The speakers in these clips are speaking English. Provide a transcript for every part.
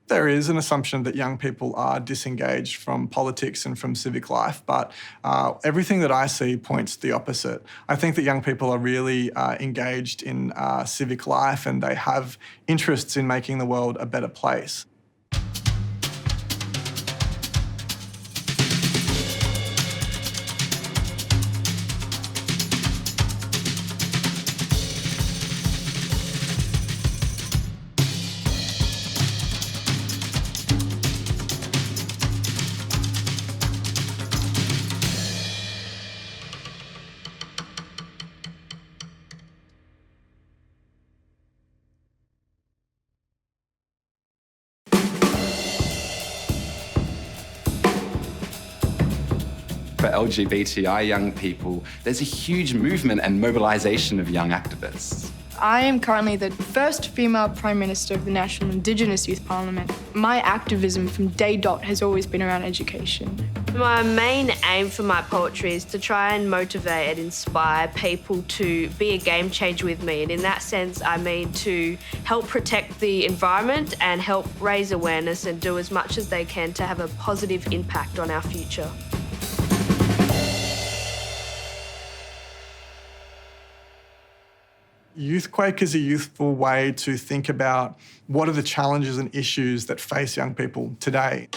There is an assumption that young people are disengaged from politics and from civic life, but everything that I see points to the opposite. I think that young people are really engaged in civic life, and they have interests in making the world a better place. For LGBTI young people, there's a huge movement and mobilisation of young activists. I am currently the first female Prime Minister of the National Indigenous Youth Parliament. My activism from day dot has always been around education. My main aim for my poetry is to try and motivate and inspire people to be a game changer with me. And in that sense, I mean to help protect the environment and help raise awareness and do as much as they can to have a positive impact on our future. Youthquake is a youthful way to think about what are the challenges and issues that face young people today.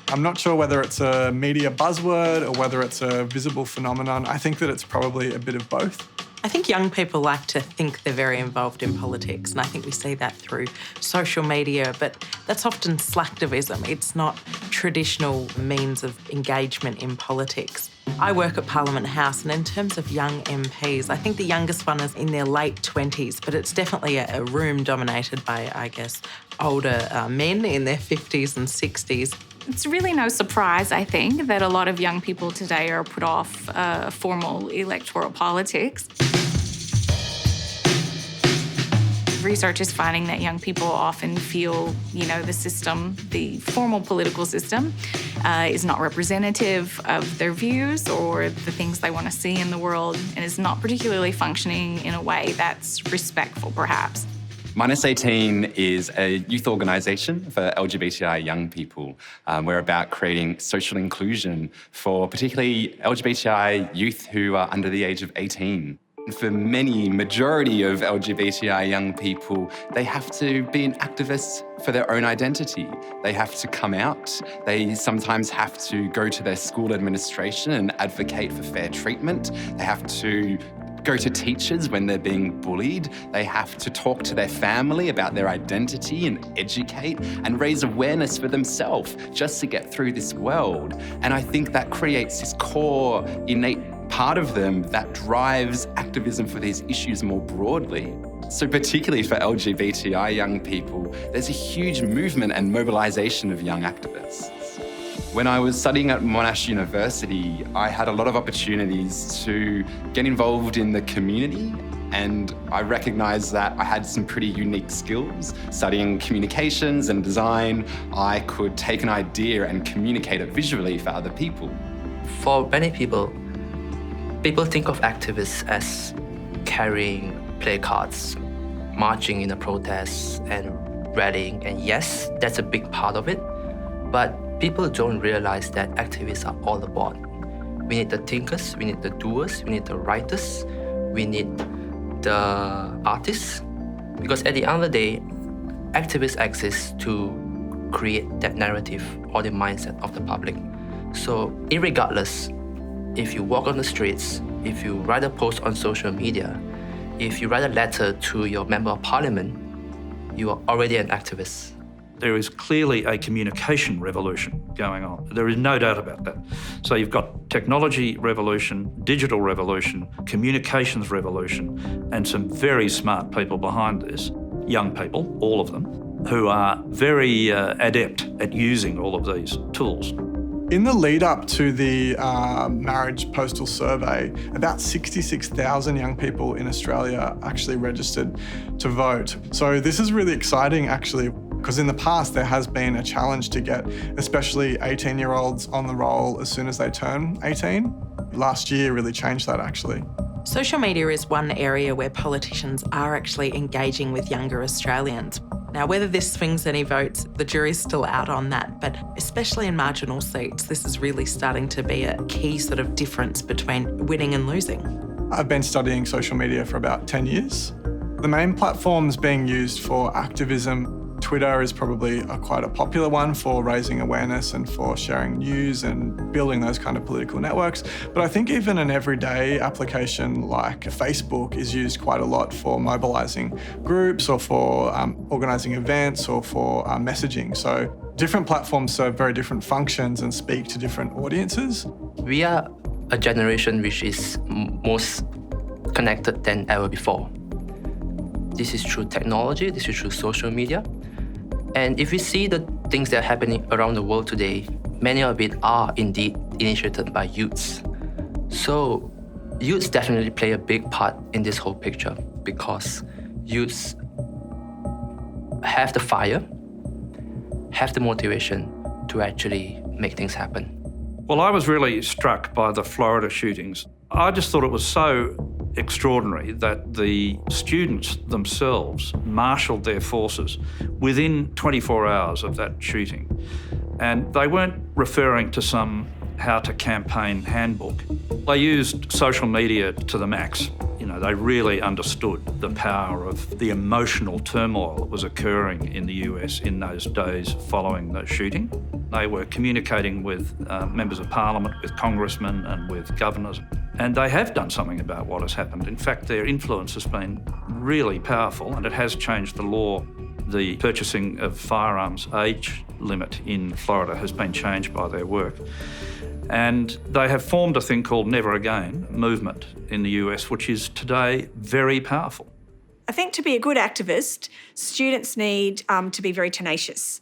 I'm not sure whether it's a media buzzword or whether it's a visible phenomenon. I think that it's probably a bit of both. I think young people like to think they're very involved in politics, and I think we see that through social media, but that's often slacktivism. It's not traditional means of engagement in politics. I work at Parliament House, and in terms of young MPs, I think the youngest one is in their late 20s, but it's definitely a room dominated by, I guess, older men in their 50s and 60s. It's really no surprise, I think, that a lot of young people today are put off formal electoral politics. Research is finding that young people often feel, the system, the formal political system, is not representative of their views or the things they want to see in the world, and is not particularly functioning in a way that's respectful, perhaps. Monash 18 is a youth organisation for LGBTI young people. We're about creating social inclusion for particularly LGBTI youth who are under the age of 18. For majority of LGBTI young people, they have to be an activist for their own identity. They have to come out. They sometimes have to go to their school administration and advocate for fair treatment. They have to go to teachers when they're being bullied. They have to talk to their family about their identity and educate and raise awareness for themselves just to get through this world. And I think that creates this core, innate part of them that drives activism for these issues more broadly. So particularly for LGBTI young people, there's a huge movement and mobilisation of young activists. When I was studying at Monash University, I had a lot of opportunities to get involved in the community, and I recognised that I had some pretty unique skills. Studying communications and design, I could take an idea and communicate it visually for other people. For many people think of activists as carrying placards, marching in a protest and rallying, and yes, that's a big part of it, but people don't realize that activists are all about. We need the thinkers, we need the doers, we need the writers, we need the artists, because at the end of the day, activists exist to create that narrative or the mindset of the public. So irregardless, if you walk on the streets, if you write a post on social media, if you write a letter to your member of parliament, you are already an activist. There is clearly a communication revolution going on. There is no doubt about that. So you've got technology revolution, digital revolution, communications revolution, and some very smart people behind this. Young people, all of them, who are very adept at using all of these tools. In the lead up to the marriage postal survey, about 66,000 young people in Australia actually registered to vote. So this is really exciting actually, because in the past there has been a challenge to get especially 18-year-olds on the roll as soon as they turn 18. Last year really changed that actually. Social media is one area where politicians are actually engaging with younger Australians. Now, whether this swings any votes, the jury's still out on that, but especially in marginal seats, this is really starting to be a key sort of difference between winning and losing. I've been studying social media for about 10 years. The main platforms being used for activism, Twitter is probably quite a popular one for raising awareness and for sharing news and building those kind of political networks. But I think even an everyday application like Facebook is used quite a lot for mobilising groups or for organising events or for messaging. So different platforms serve very different functions and speak to different audiences. We are a generation which is most connected than ever before. This is through technology, this is through social media. And if we see the things that are happening around the world today, many of it are indeed initiated by youths. So youths definitely play a big part in this whole picture because youths have the fire, have the motivation to actually make things happen. Well, I was really struck by the Florida shootings. I just thought it was so extraordinary that the students themselves marshalled their forces within 24 hours of that shooting. And they weren't referring to some how to campaign handbook. They used social media to the max. You know, they really understood the power of the emotional turmoil that was occurring in the US in those days following the shooting. They were communicating with members of parliament, with congressmen and with governors. And they have done something about what has happened. In fact, their influence has been really powerful and it has changed the law. The purchasing of firearms age limit in Florida has been changed by their work. And they have formed a thing called Never Again movement in the US, which is today very powerful. I think to be a good activist, students need to be very tenacious.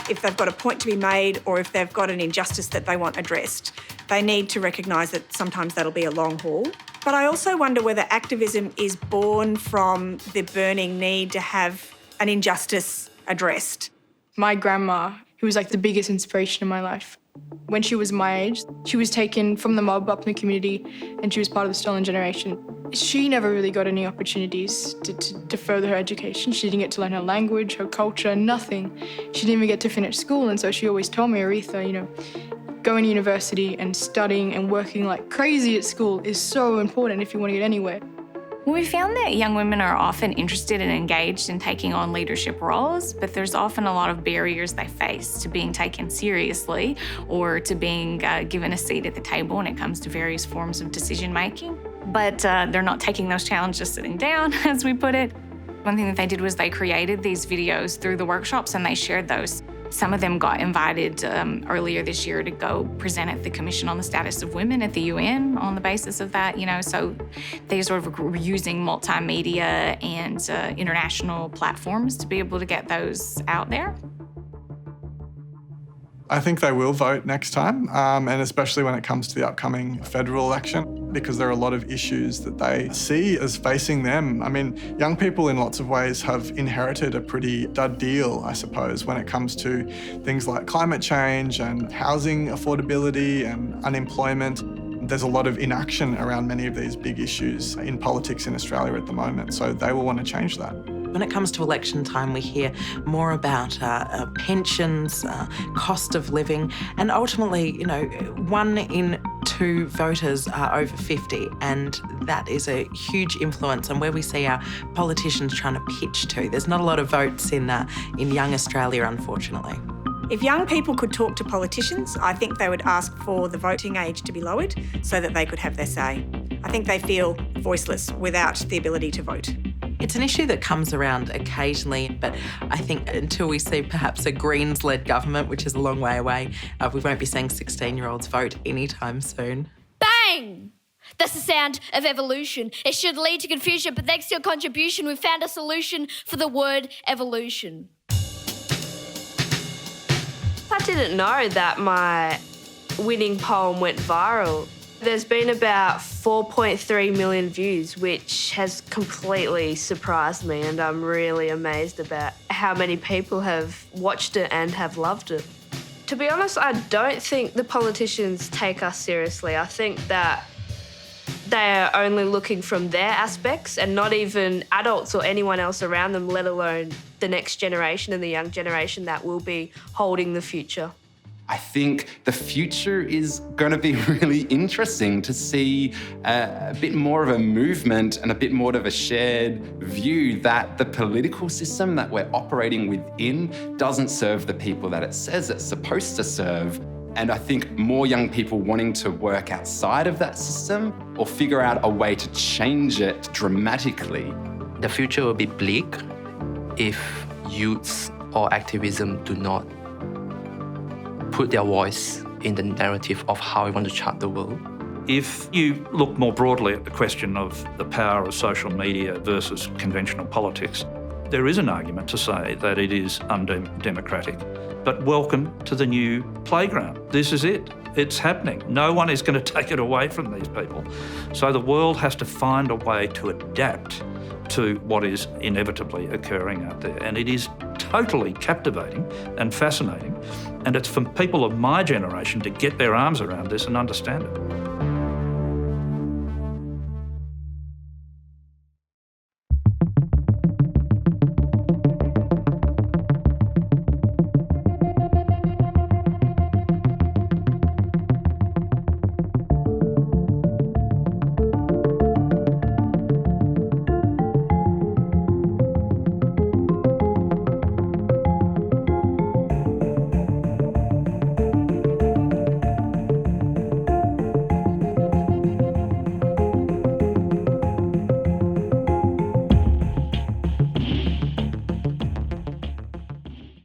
If they've got a point to be made or if they've got an injustice that they want addressed, they need to recognise that sometimes that'll be a long haul. But I also wonder whether activism is born from the burning need to have an injustice addressed. My grandma, who was like the biggest inspiration in my life, when she was my age, she was taken from the mob up in the community and she was part of the stolen generation. She never really got any opportunities to further her education. She didn't get to learn her language, her culture, nothing. She didn't even get to finish school, and so she always told me, Aretha, you know, going to university and studying and working like crazy at school is so important if you want to get anywhere. We found that young women are often interested and engaged in taking on leadership roles, but there's often a lot of barriers they face to being taken seriously or to being given a seat at the table when it comes to various forms of decision making. But they're not taking those challenges sitting down, as we put it. One thing that they did was they created these videos through the workshops and they shared those. Some of them got invited earlier this year to go present at the Commission on the Status of Women at the UN on the basis of that, you know, so they sort of were using multimedia and international platforms to be able to get those out there. I think they will vote next time, and especially when it comes to the upcoming federal election, because there are a lot of issues that they see as facing them. I mean, young people in lots of ways have inherited a pretty dud deal, I suppose, when it comes to things like climate change and housing affordability and unemployment. There's a lot of inaction around many of these big issues in politics in Australia at the moment, so they will want to change that. When it comes to election time, we hear more about pensions, cost of living, and ultimately, you know, 1 in 2 voters are over 50, and that is a huge influence on where we see our politicians trying to pitch to. There's not a lot of votes in young Australia, unfortunately. If young people could talk to politicians, I think they would ask for the voting age to be lowered so that they could have their say. I think they feel voiceless without the ability to vote. It's an issue that comes around occasionally, but I think until we see perhaps a Greens-led government, which is a long way away, we won't be seeing 16-year-olds vote anytime soon. Bang! That's the sound of evolution. It should lead to confusion, but thanks to your contribution, we've found a solution for the word evolution. I didn't know that my winning poem went viral. There's been about 4.3 million views, which has completely surprised me, and I'm really amazed about how many people have watched it and have loved it. To be honest, I don't think the politicians take us seriously. I think that they're only looking from their aspects and not even adults or anyone else around them, let alone the next generation and the young generation that will be holding the future. I think the future is going to be really interesting to see a bit more of a movement and a bit more of a shared view that the political system that we're operating within doesn't serve the people that it says it's supposed to serve. And I think more young people wanting to work outside of that system or figure out a way to change it dramatically. The future will be bleak if youths or activism do not put their voice in the narrative of how we want to chart the world. If you look more broadly at the question of the power of social media versus conventional politics, there is an argument to say that it is undemocratic. But welcome to the new playground. This is it. It's happening. No one is going to take it away from these people. So the world has to find a way to adapt to what is inevitably occurring out there. And it is totally captivating and fascinating. And it's for people of my generation to get their arms around this and understand it.